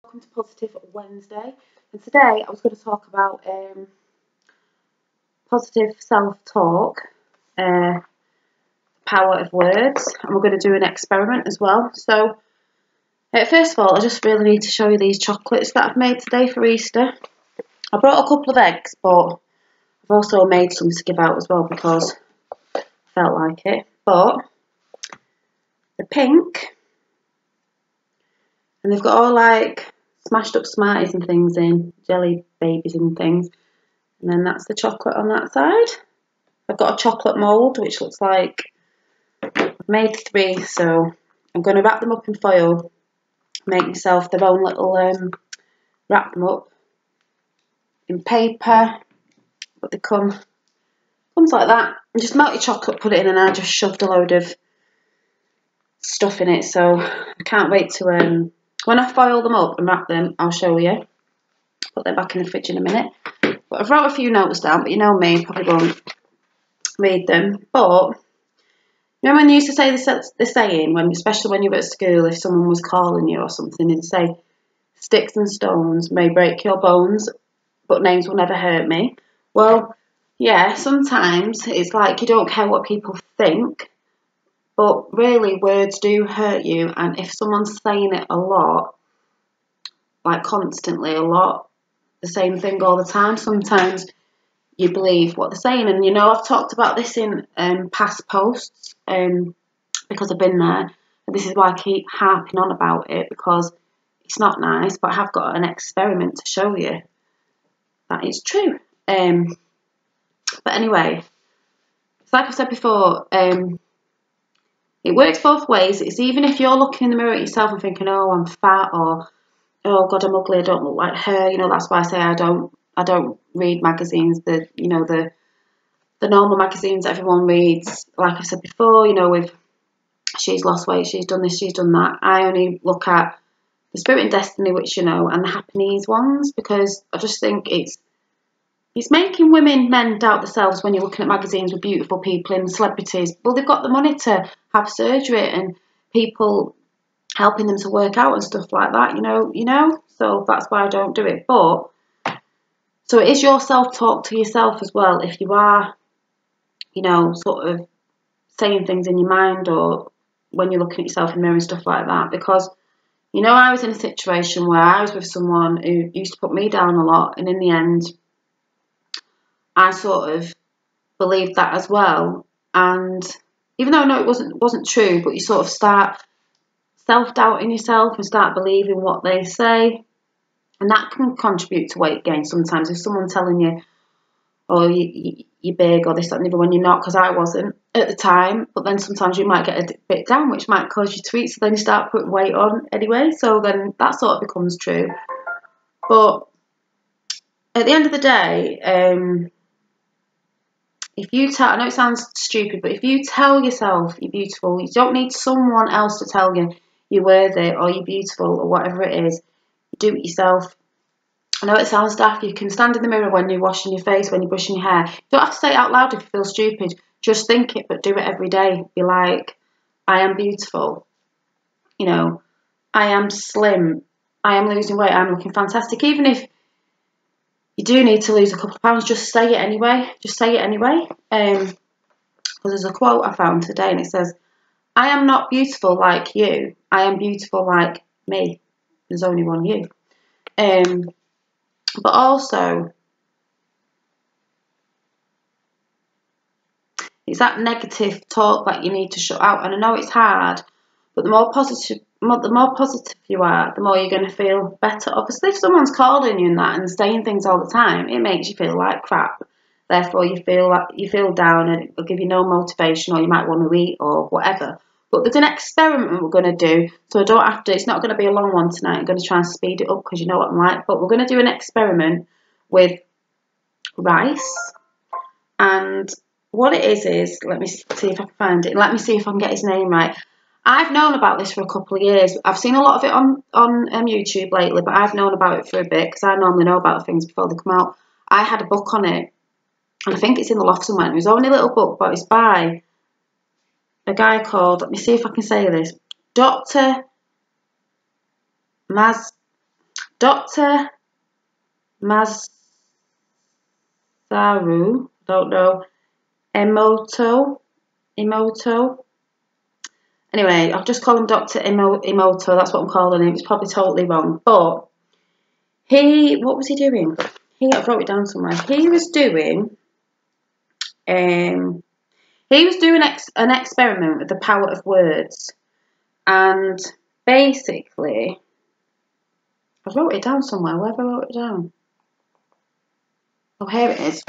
Welcome to Positive Wednesday, and today I was going to talk about positive self-talk, power of words, and we're going to do an experiment as well. So, first of all, I just really need to show you these chocolates that I've made today for Easter. I brought a couple of eggs, but I've also made some to give out as well because I felt like it. But they're pink, and they've got all like smashed up Smarties and things in, jelly babies and things. And then that's the chocolate on that side. I've got a chocolate mould, which looks like I've made 3, so I'm going to wrap them up in foil, make myself their own little, wrap them up in paper, but they comes like that. And just melt your chocolate, put it in, and I just shoved a load of stuff in it, so I can't wait to, when I foil them up and wrap them, I'll show you. Put them back in the fridge in a minute. But I've wrote a few notes down, but you know me, probably won't read them. But you know when they used to say the saying, especially when you were at school, if someone was calling you or something, they'd say, "Sticks and stones may break your bones, but names will never hurt me." Well, yeah, sometimes it's like you don't care what people think, but really words do hurt you. And if someone's saying it a lot, like constantly a lot, the same thing all the time, sometimes you believe what they're saying. And you know, I've talked about this in past posts because I've been there, and this is why I keep harping on about it, because it's not nice, but I have got an experiment to show you that it's true. But anyway, it's like I said before, it works both ways. It's even if you're looking in the mirror at yourself and thinking, "Oh, I'm fat," or "Oh God, I'm ugly, I don't look like her." You know, that's why I say I don't read magazines, the normal magazines everyone reads. Like I said before, you know, with she's lost weight, she's done this, she's done that. I only look at the Spirit and Destiny, which, you know, and the Happiness ones, because I just think it's making men doubt themselves when you're looking at magazines with beautiful people and celebrities. Well, they've got the money to have surgery and people helping them to work out and stuff like that, you know. So that's why I don't do it. But so it is your self-talk to yourself as well. If you are, you know, sort of saying things in your mind, or when you're looking at yourself in the mirror and stuff like that. Because, you know, I was in a situation where I was with someone who used to put me down a lot, and in the end, I sort of believed that as well. And even though I know it wasn't true, but you sort of start self-doubting yourself and start believing what they say, and that can contribute to weight gain sometimes. If someone's telling you, "Oh, you're big," or this, that, and the other, when you're not, because I wasn't at the time. But then sometimes you might get a bit down, which might cause you to eat, so then you start putting weight on anyway. So then that sort of becomes true. But at the end of the day, if you tell, I know it sounds stupid, but if you tell yourself you're beautiful, you don't need someone else to tell you you're worthy or you're beautiful or whatever it is. You do it yourself. I know it sounds daft. You can stand in the mirror when you're washing your face, when you're brushing your hair. You don't have to say it out loud if you feel stupid. Just think it, but do it every day. Be like, "I am beautiful. You know, I am slim. I am losing weight. I'm looking fantastic." Even if you do need to lose a couple of pounds, just say it anyway. Just say it anyway. Because there's a quote I found today, and it says, "I am not beautiful like you. I am beautiful like me. There's only one you." But also, it's that negative talk that you need to shut out. And I know it's hard, but the more positive you are, the more you're going to feel better. Obviously, if someone's calling you and that and saying things all the time, it makes you feel like crap. Therefore, you feel down, and it'll give you no motivation, or you might want to eat or whatever. But there's an experiment we're going to do, so I don't have to. It's not going to be a long one tonight. I'm going to try and speed it up because you know what I'm like. But we're going to do an experiment with rice, and what it is, let me see if I can find it. Let me see if I can get his name right. I've known about this for a couple of years. I've seen a lot of it on YouTube lately, but I've known about it for a bit because I normally know about things before they come out. I had a book on it, and I think it's in the loft somewhere. It was only a little book, but it's by a guy called, let me see if I can say this, Dr. Dr. Masaru, don't know, Emoto. Anyway, I'll just call him Dr. Emoto. That's what I'm calling him. It's probably totally wrong. But what was he doing? I wrote it down somewhere. He was doing an experiment with the power of words. And basically, I wrote it down somewhere. Where have I wrote it down? Oh, here it is.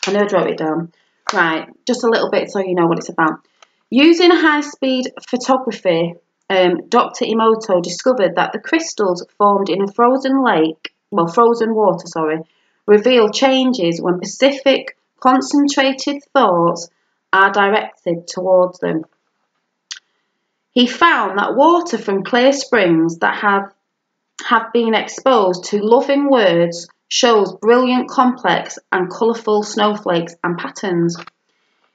I know I wrote it down. Right, just a little bit so you know what it's about. Using high-speed photography, Dr. Emoto discovered that the crystals formed in a frozen water, reveal changes when specific concentrated thoughts are directed towards them. He found that water from clear springs that have been exposed to loving words shows brilliant, complex and colourful snowflakes and patterns.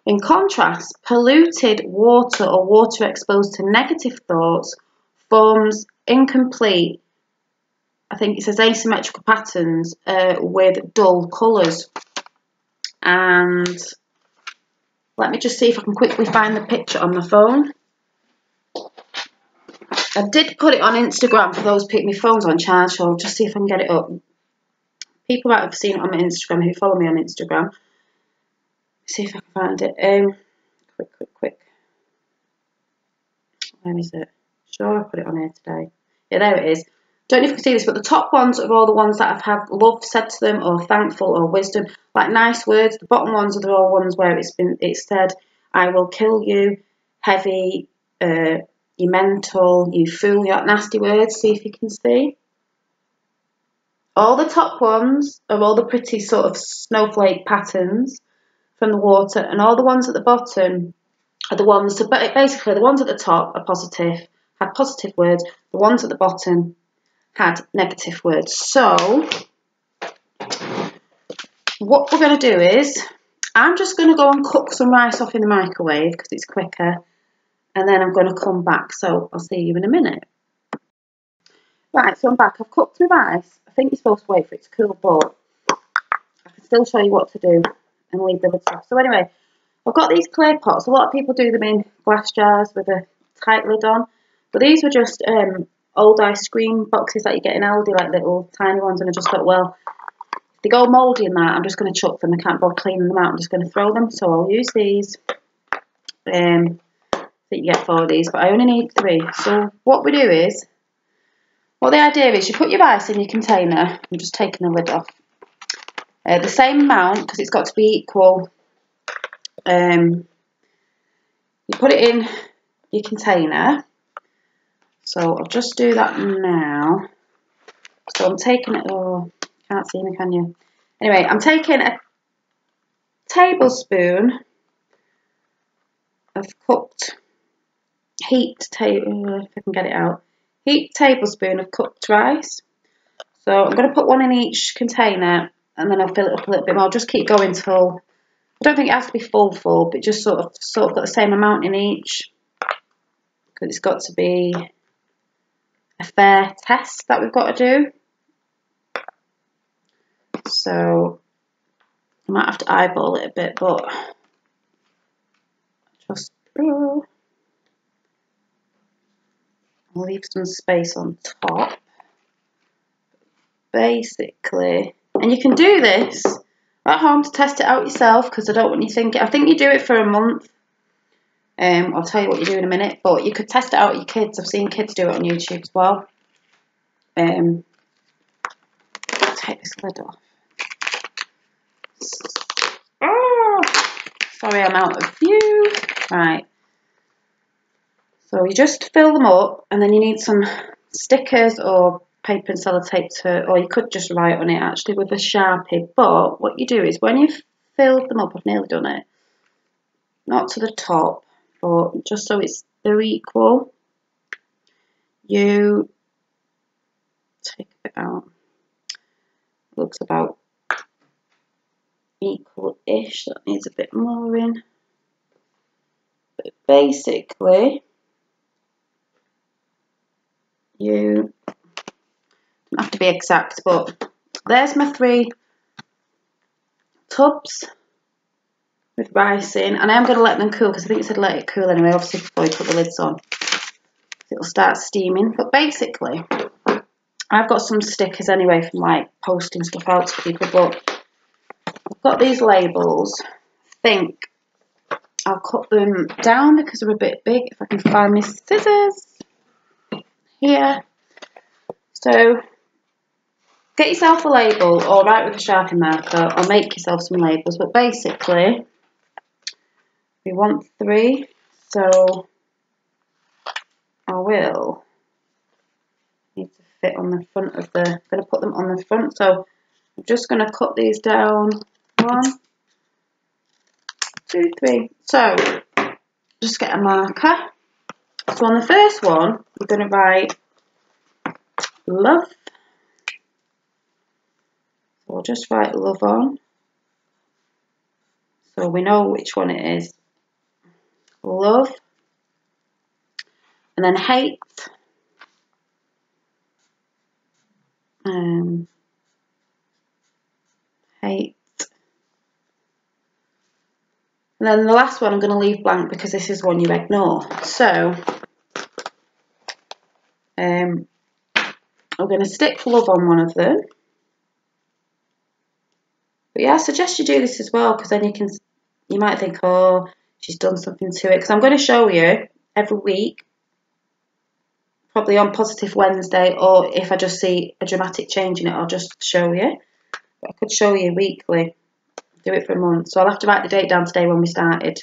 In contrast, polluted water or water exposed to negative thoughts forms incomplete, I think it says asymmetrical patterns with dull colours. And let me just see if I can quickly find the picture on my phone. I did put it on Instagram for those who my phone's on charge, so I'll just see if I can get it up. People might have seen it on my Instagram who follow me on Instagram. See if I can find it. Quick. Where is it? Sure, I put it on here today. Yeah, there it is. Don't know if you can see this, but the top ones are all the ones that have had love said to them, or thankful, or wisdom, like nice words. The bottom ones are all ones where it's said, "I will kill you," heavy, you mental, you fool, you nasty words. See if you can see. All the top ones are all the pretty sort of snowflake patterns from the water, and all the ones at the bottom are the ones, so basically the ones at the top are positive, had positive words, the ones at the bottom had negative words. So what we're going to do is, I'm just going to go and cook some rice off in the microwave because it's quicker, and then I'm going to come back, so I'll see you in a minute. Right, so I'm back. I've cooked my rice. I think you're supposed to wait for it to cool, but I can still show you what to do and leave the lid off. So anyway, I've got these clay pots. A lot of people do them in glass jars with a tight lid on, but these were just old ice cream boxes that you get in Aldi, like little tiny ones, and I just thought, well, if they go mouldy in that, I'm just going to chuck them. I can't bother cleaning them out. I'm just going to throw them, so I'll use these. I think you get 4 of these, but I only need 3. So what we do is, well, the idea is you put your rice in your container. I'm just taking the lid off. The same amount, because it's got to be equal. You put it in your container. So I'll just do that now. So I'm taking it. Oh, can't see me, can you? Anyway, I'm taking a tablespoon of cooked, if I can get it out. Heaped tablespoon of cooked rice. So I'm going to put one in each container, and then I'll fill it up a little bit more. I'll just keep going till, I don't think it has to be full, but just sort of got the same amount in each, because it's got to be a fair test that we've got to do. So I might have to eyeball it a bit, but just I'll leave some space on top. Basically, and you can do this at home to test it out yourself, because I don't want you thinking, I think you do it for a month. I'll tell you what you do in a minute, but you could test it out with your kids. I've seen kids do it on YouTube as well. Take this lid off. Oh, sorry, I'm out of view. Right. So you just fill them up, and then you need some stickers or paper and sellotape or you could just write on it actually with a Sharpie. But what you do is, when you've filled them up, I've nearly done it, not to the top, but just so they're equal, you take a bit out. Looks about equal-ish. That needs a bit more in. But basically, you Don't have to be exact, but there's my 3 tubs with rice in, and I am going to let them cool because I think it said let it cool anyway, obviously before you put the lids on. It'll start steaming. But basically, I've got some stickers anyway from like posting stuff out to people, but I've got these labels. I think I'll cut them down because they're a bit big if I can find my scissors here. So get yourself a label or write with a Sharpie marker or make yourself some labels, but basically we want 3, so I will need to fit on the front of the, I'm going to put them on the front, so I'm just going to cut these down, 1, 2, 3, so just get a marker. So on the first one we're going to write love, so we'll just write love on, so we know which one it is, love, and then hate, hate, and then the last one I'm going to leave blank because this is one you ignore. So I'm going to stick love on one of them. But yeah, I suggest you do this as well because then you might think, oh, she's done something to it. Because I'm going to show you every week, probably on Positive Wednesday, or if I just see a dramatic change in it, I'll just show you. But I could show you weekly. Do it for a month. So I'll have to write the date down today when we started,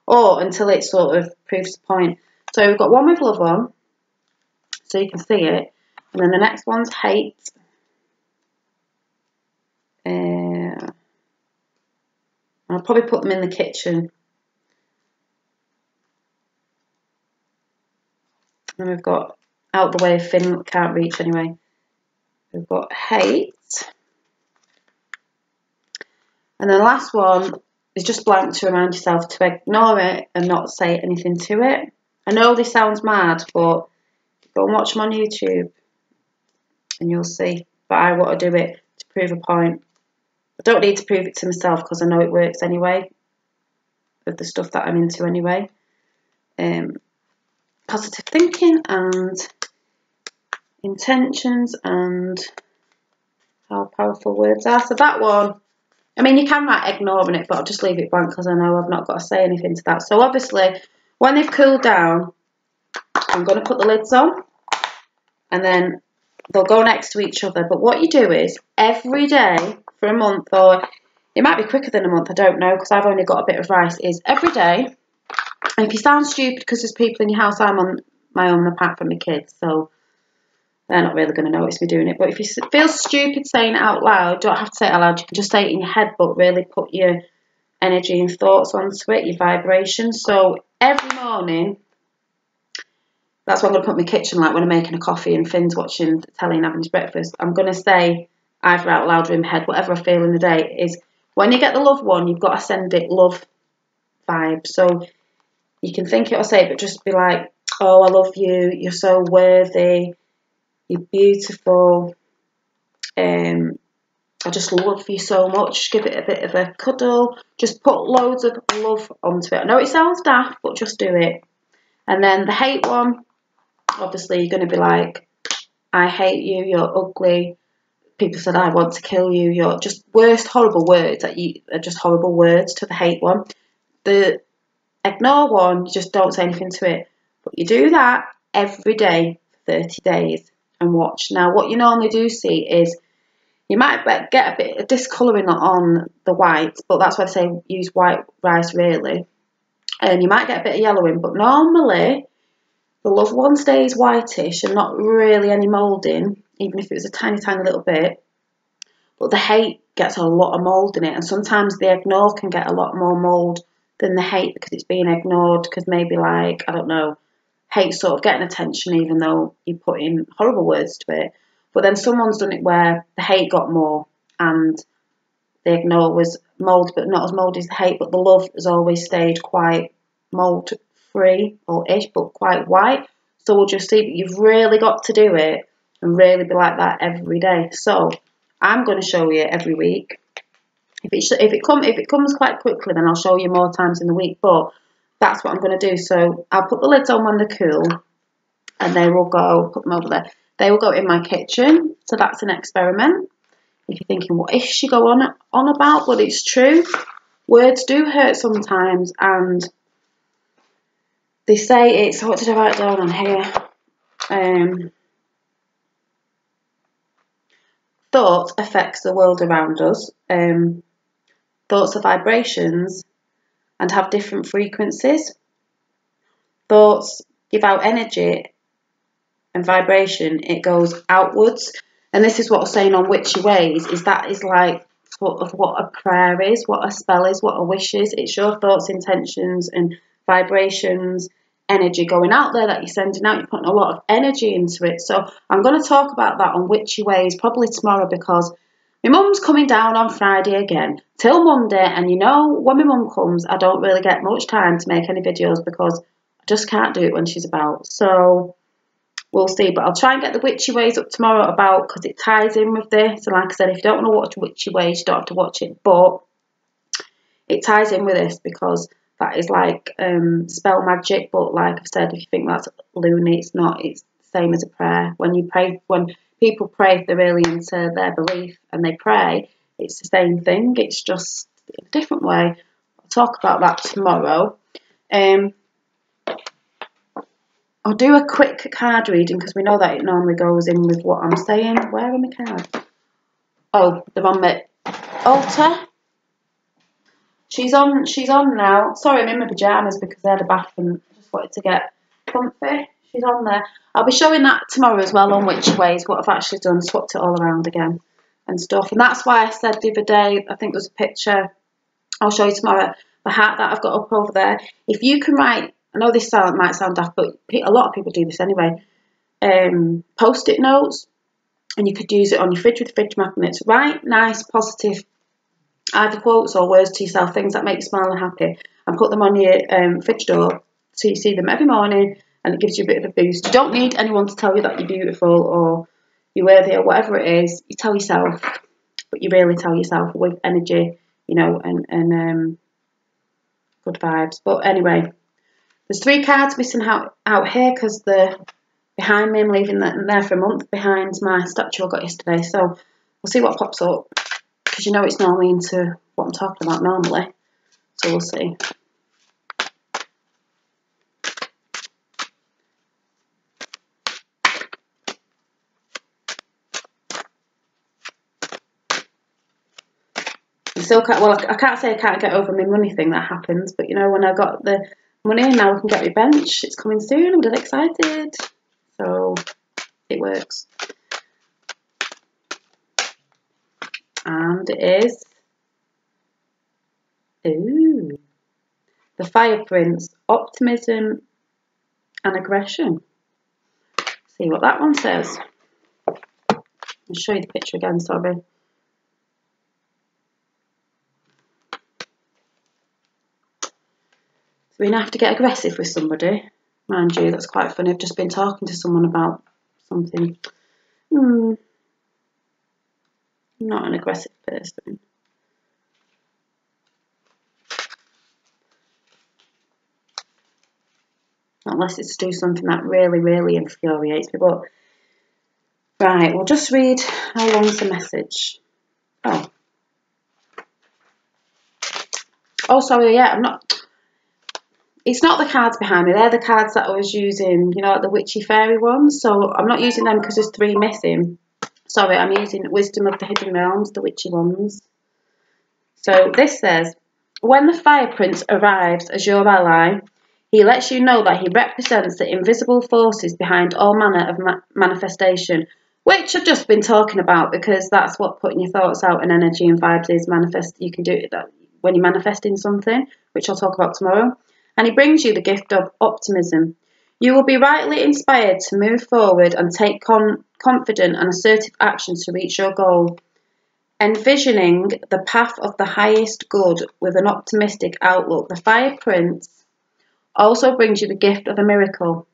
or until it sort of proves the point. So we've got one with love on, so you can see it, and then the next one's hate. I'll probably put them in the kitchen. And then we've got out the way if Finn can't reach anyway. We've got hate. And then the last one is just blank to remind yourself to ignore it and not say anything to it. I know this sounds mad, but go and watch them on YouTube and you'll see. But I want to do it to prove a point. I don't need to prove it to myself because I know it works anyway, with the stuff that I'm into anyway. Positive thinking and intentions and how powerful words are. So that one, I mean, you can write ignoring it, but I'll just leave it blank because I know I've not got to say anything to that. So obviously, when they've cooled down, I'm going to put the lids on and then they'll go next to each other. But what you do is every day for a month, or it might be quicker than a month, I don't know, because I've only got a bit of rice, is every day. And if you sound stupid because there's people in your house, I'm on my own apart from the kids, so they're not really going to notice me doing it. But if you feel stupid saying it out loud, you don't have to say it out loud, you can just say it in your head, but really put your energy and thoughts onto it, your vibrations. So every morning, that's what I'm going to put in my kitchen, like when I'm making a coffee and Finn's watching the telly and having his breakfast. I'm going to say, either out loud or in my head, whatever I feel in the day, is when you get the love one, you've got to send it love vibe. So you can think it or say it, but just be like, oh, I love you, you're so worthy, you're beautiful, I just love you so much. Give it a bit of a cuddle. Just put loads of love onto it. I know it sounds daft, but just do it. And then the hate one, obviously you're going to be like, I hate you, you're ugly. People said, I want to kill you. You're just worst horrible words that are just horrible words to the hate one. The ignore one, you just don't say anything to it. But you do that every day for 30 days and watch. Now, what you normally do see is you might get a bit of discolouring on the white, but that's why I say use white rice really. And you might get a bit of yellowing, but normally the love one stays whitish and not really any moulding, even if it was a tiny, tiny little bit. But the hate gets a lot of mould in it, and sometimes the ignore can get a lot more mould than the hate because it's being ignored, because maybe, like, I don't know, hate's sort of getting attention even though you put in horrible words to it. But then someone's done it where the hate got more and the ignore was mould, but not as mouldy as the hate, but the love has always stayed quite mould-free or ish, but quite white. So we'll just see, but you've really got to do it and really be like that every day. So I'm going to show you every week. If it comes quite quickly, then I'll show you more times in the week. But that's what I'm going to do. So I'll put the lids on when they're cool, and they will go. Put them over there. They will go in my kitchen. So that's an experiment. If you're thinking, what is she go on about? Well, it's true. Words do hurt sometimes, and they say it's, what did I write down on here? Thought affects the world around us. Thoughts are vibrations and have different frequencies. Thoughts give out energy and vibration. It goes outwards. And this is what I was saying on Witchy Ways, is that is like sort of what a prayer is, what a spell is, what a wish is. It's your thoughts, intentions and vibrations, energy going out there that you're sending out. You're putting a lot of energy into it. So I'm going to talk about that on Witchy Ways probably tomorrow, because my mum's coming down on Friday again till Monday, and you know when my mum comes I don't really get much time to make any videos because I just can't do it when she's about. So we'll see, but I'll try and get the Witchy Ways up tomorrow because it ties in with this. And like I said, if you don't want to watch Witchy Ways, you don't have to watch it, but it ties in with this because that is like spell magic. But like I've said, if you think that's loony, it's not. It's the same as a prayer. When people pray, if they're really into their belief and they pray, it's the same thing. It's just a different way. I'll talk about that tomorrow. I'll do a quick card reading because we know that it normally goes in with what I'm saying. Where are my cards? Oh, they're on my altar. She's on now. Sorry, I'm in my pyjamas because I had a bath and I just wanted to get comfy. She's on there. I'll be showing that tomorrow as well on Witchy Ways, what I've actually done, swapped it all around again and stuff. And that's why I said the other day, I think there's a picture, I'll show you tomorrow, the hat that I've got up over there. If you can write, I know this might sound daft, but a lot of people do this anyway, post-it notes, and you could use it on your fridge with fridge magnets. Write nice, positive, either quotes or words to yourself, things that make you smile and happy, and put them on your fridge door so you see them every morning, and it gives you a bit of a boost. You don't need anyone to tell you that you're beautiful or you're worthy or whatever it is. You tell yourself, but you really tell yourself with energy, you know, and good vibes. But anyway, there's 3 cards missing out here because they're behind me. I'm leaving them there for a month behind my statue I got yesterday. So we'll see what pops up, because you know it's normally into what I'm talking about normally. So we'll see. I can't say I can't get over my money thing that happens, but you know, when I got the money and now I can get my bench, it's coming soon. I'm dead excited. So it works. And it is, ooh, the Fire Prince, optimism and aggression. See what that one says. I'll show you the picture again, sorry. So we're going to have to get aggressive with somebody. Mind you, that's quite funny. I've just been talking to someone about something. I'm not an aggressive person. Unless it's to do something that really, really infuriates me. But right, we'll just read how long's the message. Oh, sorry, yeah, I'm not. It's not the cards behind me. They're the cards that I was using, you know, like the witchy fairy ones. So I'm not using them because there's 3 missing. Sorry, I'm using Wisdom of the Hidden Realms, the witchy ones. So this says, when the Fire Prince arrives as your ally, he lets you know that he represents the invisible forces behind all manner of manifestation, which I've just been talking about, because that's what putting your thoughts out and energy and vibes is. You can do it when you're manifesting something, which I'll talk about tomorrow. And he brings you the gift of optimism. You will be rightly inspired to move forward and take confident and assertive action to reach your goal. Envisioning the path of the highest good with an optimistic outlook, the Fire Prince also brings you the gift of a miracle.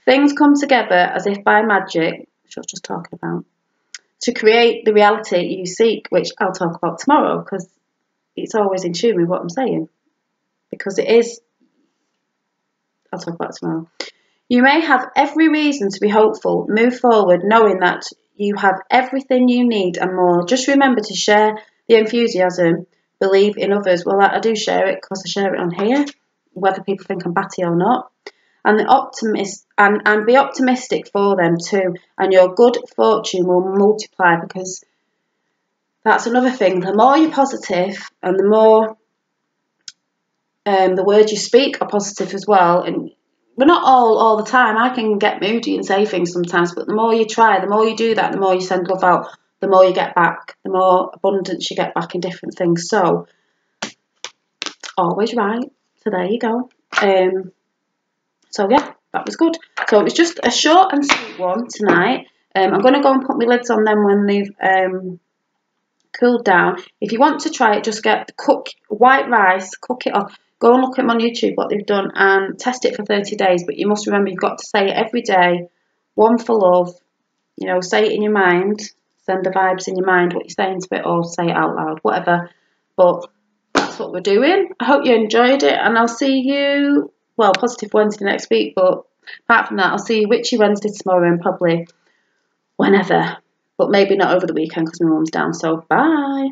Things come together as if by magic. which I was just talking about, to create the reality you seek, which I'll talk about tomorrow, because it's always in tune with what I'm saying. Because it is, I'll talk about it tomorrow. You may have every reason to be hopeful. Move forward knowing that you have everything you need and more. Just remember to share the enthusiasm. Believe in others. Well, I do share it because I share it on here, whether people think I'm batty or not. And and be optimistic for them too. And your good fortune will multiply, because that's another thing. The more you're positive and the more the words you speak are positive as well. And we're not all the time. I can get moody and say things sometimes, but the more you try, the more you do that, the more you send love out, the more you get back, the more abundance you get back in different things. So, always right. So there you go. So yeah, that was good. So it was just a short and sweet one tonight. I'm going to go and put my lids on them when they've cooled down. If you want to try it, just get white rice, cook it off. Go and look at them on YouTube, what they've done, and test it for 30 days. But you must remember, you've got to say it every day. One for love. You know, say it in your mind. Send the vibes in your mind, what you're saying to it, or say it out loud, whatever. But that's what we're doing. I hope you enjoyed it, and I'll see you, well, Positive Wednesday next week. But apart from that, I'll see you Witchy Wednesday tomorrow, and probably whenever. But maybe not over the weekend because my mum's down. So, bye.